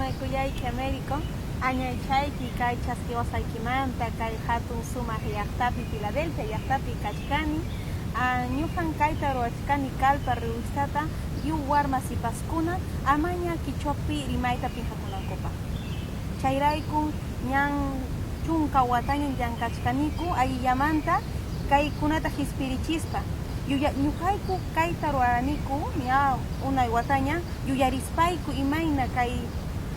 Munaykullayki Américo, añaychayki kay chasquiwashaykimanta kay hatun sumaq llaqtapi Filadelfia llaqtapi kachkani. Ñuqan kayta ruwachkani kallpa revistata yu warma sipaskuna amaña kichwapi rimayta pinqakunankupaq. Chayrayku ñan chunka wataña llankachkaniku ayllamanta kaykunata hispirichispa. Ñuqayku kayta ruwaraniku ña unay wataña yuyarispayku imayna kay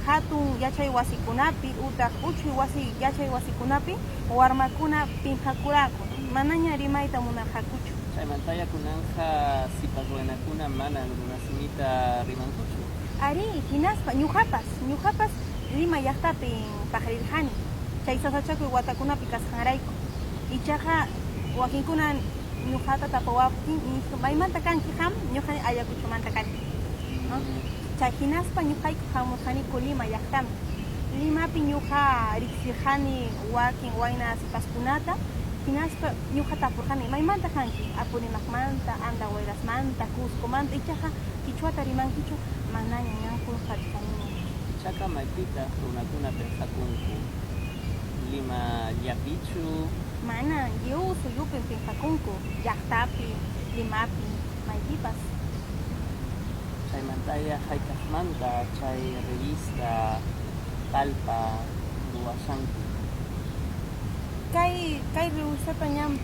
hatun yachay wasikunapi utaq uchuy wasi yachay wasikunapi warmakuna pinqakuraku manaña rimayta munarqakuchu. Chaymantaya kunanja sipas ruwanakuna mana runasimita rimankuchu. Ari hinaspa ñuqapas Lima llaqtapi paqarirqani. Chay sasachakuy watakunapi kasqanrayku. Ichaqa wakinkuna ñuqata tapawaptin maymanta kanki qam ñuqani Ayacuchumanta kani. Chay hinaspa ñuqayku hamurqaniku Lima llaqtami. Limapi ñuqa riqsirqani wakin wayna sipaskunata. Hinaspa ñuqa tapurqani maymanta kanki Apurimaqmanta, Andahuayrasmanta, Cuscomanta ichaqa kichwata rimankichu manaña ñankun qhachkani. Chaka maypita runakuna pensakunku Lima llapichu Mana yusu yupin pinqakunku llaqtapi, Limapi, maypipas. Chaymantaya haykaqmanta chay revista kallpa ruwashanku. Kay revistata ñam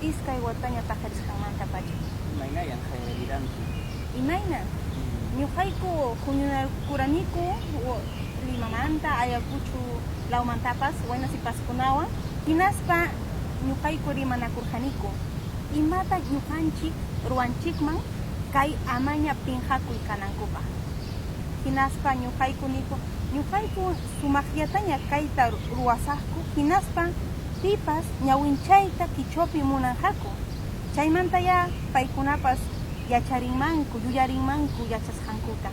iskay wataña paqarisqanmanta pacha. Imaynayan hayriranki. Imayna ñuqayku huñunarkuraniku Limamanta, Ayacucho lawmantapas wayna sipaskunawan hinaspa ñuqayku rimanakurqaniku imata ñuqanchik ruwanchikman kay amaña pinqakuy kanankupaq. Hinaspa ñuqayku sumaqllataña kayta ruwasaqku hinaspa pipas ñawinchayta kichwapi munanqaku. Chaymantaya paykunapas yacharinmanku, yuyarinmanku yachasqankuta.